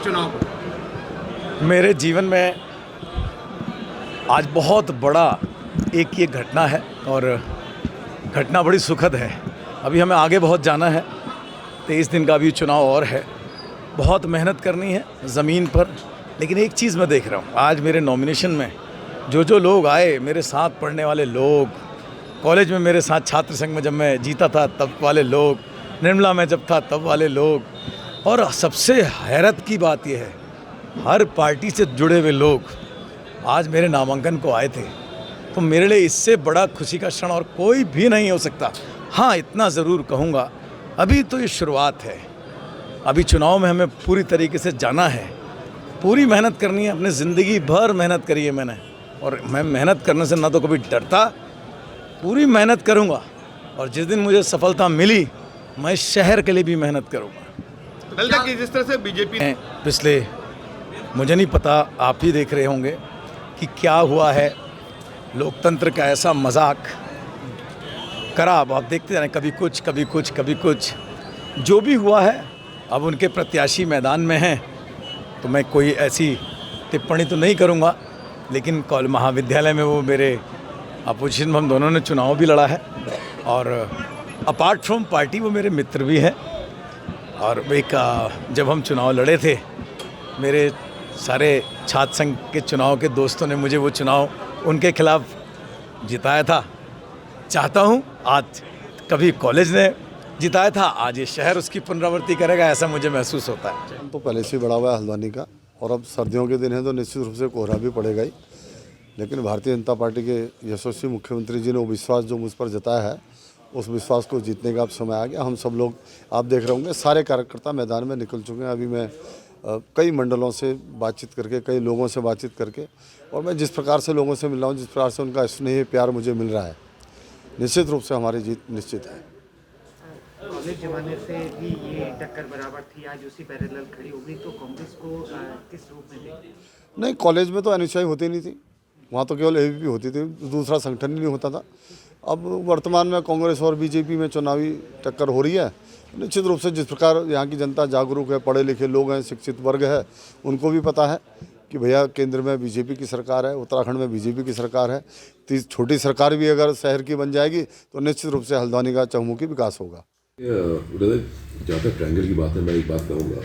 चुनाव को? मेरे जीवन में आज बहुत बड़ा एक ये घटना है और घटना बड़ी सुखद है। अभी हमें आगे बहुत जाना है, 23 दिन का अभी चुनाव और है, बहुत मेहनत करनी है ज़मीन पर। लेकिन एक चीज़ मैं देख रहा हूँ, आज मेरे नॉमिनेशन में जो लोग आए, मेरे साथ पढ़ने वाले लोग, कॉलेज में मेरे साथ छात्र संघ में जब मैं जीता था तब वाले लोग, निर्मला में जब था तब वाले लोग, और सबसे हैरत की बात यह है हर पार्टी से जुड़े हुए लोग आज मेरे नामांकन को आए थे। तो मेरे लिए इससे बड़ा खुशी का क्षण और कोई भी नहीं हो सकता। हाँ, इतना ज़रूर कहूँगा, अभी तो ये शुरुआत है। अभी चुनाव में हमें पूरी तरीके से जाना है, पूरी मेहनत करनी है। अपने ज़िंदगी भर मेहनत करी है मैंने, और मैं मेहनत करने से ना तो कभी डरता, पूरी मेहनत करूँगा। और जिस दिन मुझे सफलता मिली, मैं शहर के लिए भी मेहनत करूँगा। कल तक जिस तरह से बीजेपी पिछले, मुझे नहीं पता, आप ही देख रहे होंगे कि क्या हुआ है। लोकतंत्र का ऐसा मजाक करा, अब आप देखते जाएं, कभी कुछ कभी कुछ कभी कुछ। जो भी हुआ है, अब उनके प्रत्याशी मैदान में हैं, तो मैं कोई ऐसी टिप्पणी तो नहीं करूंगा। लेकिन कॉलेज महाविद्यालय में वो मेरे अपोजिशन में हम दोनों ने चुनाव भी लड़ा है, और अपार्ट फ्रॉम पार्टी वो मेरे मित्र भी हैं। और एक जब हम चुनाव लड़े थे, मेरे सारे छात्र संघ के चुनाव के दोस्तों ने मुझे वो चुनाव उनके खिलाफ जिताया था। चाहता हूँ आज, कभी कॉलेज ने जिताया था, आज ये शहर उसकी पुनरावृत्ति करेगा, ऐसा मुझे महसूस होता है। तो पहले से बड़ा हुआ है हल्द्वानी का, और अब सर्दियों के दिन हैं तो निश्चित रूप से कोहरा भी पड़ेगा ही। लेकिन भारतीय जनता पार्टी के यशस्वी मुख्यमंत्री जी ने वो विश्वास जो मुझ पर जताया है, उस विश्वास को जीतने का अब समय आ गया। हम सब लोग, आप देख रहे होंगे, सारे कार्यकर्ता मैदान में निकल चुके हैं। अभी मैं कई मंडलों से बातचीत करके, कई लोगों से बातचीत करके, और मैं जिस प्रकार से लोगों से मिल रहा हूँ, जिस प्रकार से उनका स्नेह प्यार मुझे मिल रहा है, निश्चित रूप से हमारी जीत निश्चित है। कॉलेज जमाने से भी ये टक्कर बराबर थी, आज उसी पैरेलल खड़ी हो गई, तो कांग्रेस को किस रूप में देखें? नहीं, कॉलेज में तो एनएसयूआई होती नहीं थी, वहाँ तो केवल एबीपी होती थी, दूसरा संगठन ही नहीं होता था। अब वर्तमान में कांग्रेस और बीजेपी में चुनावी टक्कर हो रही है। निश्चित रूप से जिस प्रकार यहाँ की जनता जागरूक है, पढ़े लिखे लोग हैं, शिक्षित वर्ग है, उनको भी पता है कि भैया केंद्र में बीजेपी की सरकार है, उत्तराखंड में बीजेपी की सरकार है। छोटी सरकार भी अगर शहर की बन जाएगी तो निश्चित रूप से हल्द्वानी का चहुमुखी विकास होगा। जहाँ तक ट्रायंगल की बात है, मैं एक बात कहूँगा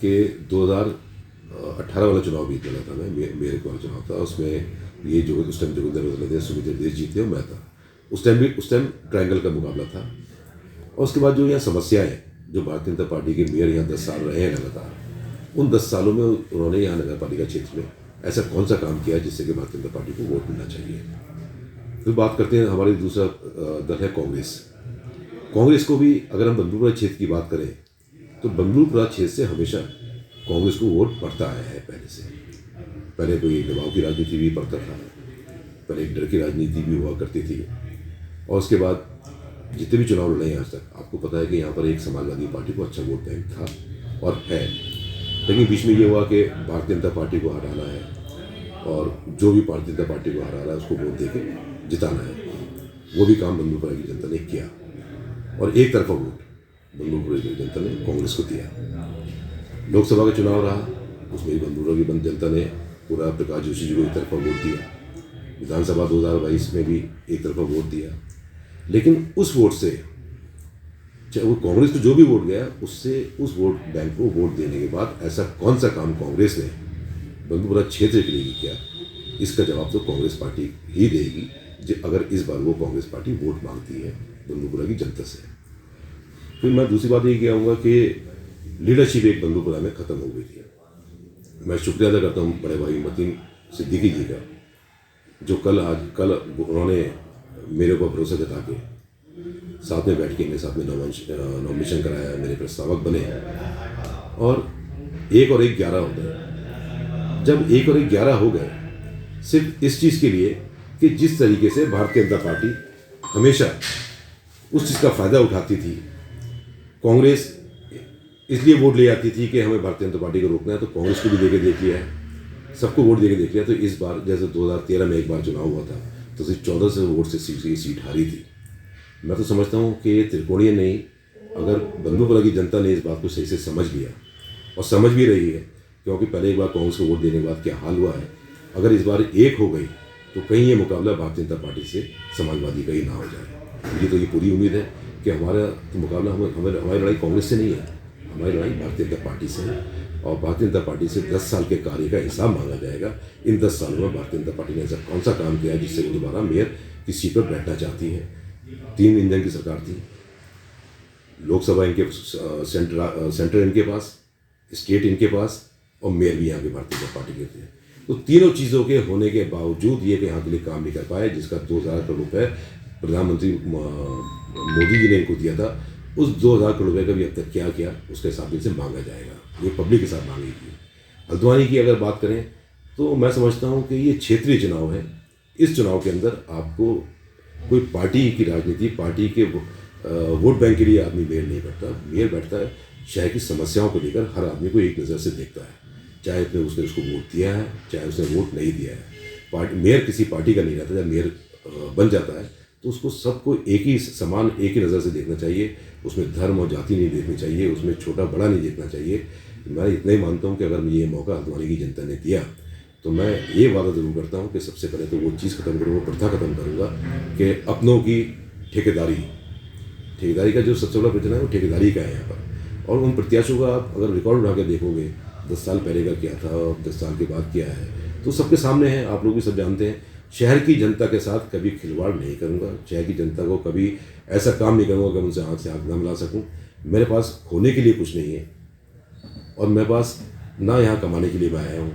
कि 2018 वाला चुनाव भी चला था, मैं मेरे को चुनाव था, उसमें ये जो उस टाइम जोगिंदर थे, सुमित्रा देश जीते और मैं था। उस टाइम ट्रायंगल का मुकाबला था। और उसके बाद जो यहाँ समस्याएं, जो भारतीय जनता पार्टी के मेयर यहाँ 10 साल रहे हैं लगातार, उन 10 सालों में उन्होंने यहाँ नगर पालिका क्षेत्र में ऐसा कौन सा काम किया जिससे कि भारतीय जनता पार्टी को वोट मिलना चाहिए। फिर बात करते हैं, हमारी दूसरा दल है कांग्रेस। कांग्रेस को भी अगर हम बंदूपुरा क्षेत्र की बात करें तो बंदूपुरा क्षेत्र से हमेशा कांग्रेस को वोट पड़ता आया है। पहले कोई दबाव की राजनीति भी पड़ता था, पहले एक डर की राजनीति भी हुआ करती थी, और उसके बाद जितने भी चुनाव लड़े हैं आज तक, आपको पता है कि यहाँ पर एक समाजवादी पार्टी को अच्छा वोट बैंक था और है। लेकिन बीच में ये हुआ कि भारतीय जनता पार्टी को हराना है, और जो भी भारतीय जनता पार्टी को हरा रहा है उसको वोट दे के जिताना है। वो भी काम बंदूपुरा की जनता ने किया, और एक तरफा वोट बंदूपुरा की जनता ने कांग्रेस को दिया। लोकसभा का चुनाव रहा, उसमें भी बंदूपुरा की जनता ने पूरा प्रकाश जोशी जी को एक तरफा वोट दिया। विधानसभा 2022 में भी एक तरफा वोट दिया। लेकिन उस वोट से, चाहे वो कांग्रेस को जो भी वोट गया, उससे उस वोट बैंक को वोट देने के बाद ऐसा कौन सा काम कांग्रेस ने बंदूपुरा क्षेत्र के लिए किया, इसका जवाब तो कांग्रेस पार्टी ही देगी, अगर इस बार वो कांग्रेस पार्टी वोट मांगती है बंदूपुरा की जनता से। फिर मैं दूसरी बात ये कहूँगा कि लीडरशिप एक बंदूपुरा में ख़त्म हो गई थी। मैं शुक्रिया अदा करता हूँ बड़े भाई मतीन सिद्दीकी जी का, जो कल उन्होंने मेरे को भरोसा जता के साथ में बैठ के मेरे साथ में नॉमिनेशन कराया, मेरे प्रस्तावक बने, और 1 और 1 11 होता है। जब 1 और 1 11 हो गए, सिर्फ इस चीज़ के लिए कि जिस तरीके से भारतीय जनता पार्टी हमेशा उस चीज़ का फ़ायदा उठाती थी, कांग्रेस इसलिए वोट ले आती थी कि हमें भारतीय जनता पार्टी को रोकना है, तो कांग्रेस को भी दे के देख लिया है, सबको वोट दे के देख लिया। तो इस बार जैसे 2013 में एक बार चुनाव हुआ था तो सिर्फ 1400 वोट से सीट हारी थी। मैं तो समझता हूँ कि त्रिकोणीय नहीं, अगर बंदूपुरा की जनता ने इस बात को सही से समझ लिया और समझ भी रही है, क्योंकि पहले एक बार कांग्रेस को वोट देने के बाद क्या हाल हुआ है, अगर इस बार एक हो गई तो कहीं ये मुकाबला भारतीय जनता पार्टी से समाजवादी का ही ना हो जाए। मुझे तो ये पूरी उम्मीद है कि हमारा तो मुकाबला हमारी लड़ाई कांग्रेस से नहीं है, हमारी लड़ाई भारतीय जनता पार्टी से है। और भारतीय जनता पार्टी से 10 साल के कार्य का हिसाब मांगा जाएगा। इन 10 सालों में भारतीय जनता पार्टी ने ऐसा कौन सा काम किया है जिससे वो दोबारा मेयर की सीट पर बैठना चाहती है। 3 इंजन की सरकार थी, लोकसभा इनके सेंटर इनके पास, स्टेट इनके पास, और मेयर भी यहाँ के भारतीय जनता पार्टी के थे। तो तीनों चीज़ों के होने के बावजूद ये कि यहाँ के लिए काम नहीं कर पाए, जिसका 2000 करोड़ रुपये प्रधानमंत्री मोदी जी ने इनको दिया था, उस 2000 करोड़ रुपये का भी अब तक क्या किया उसके हिसाब से मांगा जाएगा। ये पब्लिक के साथ मांगेगी। हल्द्वानी की अगर बात करें तो मैं समझता हूँ कि ये क्षेत्रीय चुनाव है। इस चुनाव के अंदर आपको कोई पार्टी की राजनीति, पार्टी के वोट बैंक के लिए आदमी मेयर नहीं बैठता। मेयर बैठता है शहर की समस्याओं को लेकर, हर आदमी को एक नज़र से देखता है, चाहे उसने उसको वोट दिया है चाहे उसने वोट नहीं दिया है। मेयर किसी पार्टी का नहीं रहता। जब मेयर बन जाता है तो उसको सबको एक ही समान, एक ही नज़र से देखना चाहिए। उसमें धर्म और जाति नहीं देखनी चाहिए, उसमें छोटा बड़ा नहीं देखना चाहिए। मैं इतना ही मानता हूँ कि अगर मुझे ये मौका हल्द्वानी की जनता ने दिया तो मैं ये वादा ज़रूर करता हूँ कि सबसे पहले तो वो चीज़ खत्म करूँगा, प्रथा खत्म करूँगा कि अपनों की ठेकेदारी का जो सबसे बड़ा प्रश्न है वो ठेकेदारी का है यहाँ पर। और उन प्रत्याशियों का आप अगर रिकॉर्ड उठा के देखोगे, 10 साल पहले का क्या था और 10 साल के बाद क्या है, तो सबके सामने है। आप लोग भी सब जानते हैं। शहर की जनता के साथ कभी खिलवाड़ नहीं करूँगा, शहर की जनता को कभी ऐसा काम नहीं करूँगा कि उनसे आँख से आँख ना मिला सकूँ। मेरे पास खोने के लिए कुछ नहीं है और मेरे पास ना यहाँ कमाने के लिए मैं आया हूँ।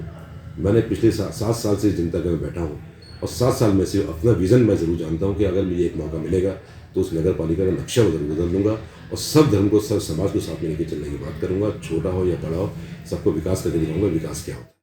मैंने पिछले 7 साल से जनता के में बैठा हूँ और 7 साल में से अपना विज़न मैं ज़रूर जानता हूँ कि अगर मुझे एक मौका मिलेगा तो उस नगर पालिका का नक्शा ज़रूर बदल दूँगा और सब धर्म को, सब समाज को साथ में लेकर चलने की बात करूँगा। छोटा हो या बड़ा हो, सबको विकास करके दिखाऊँगा विकास क्या होता है।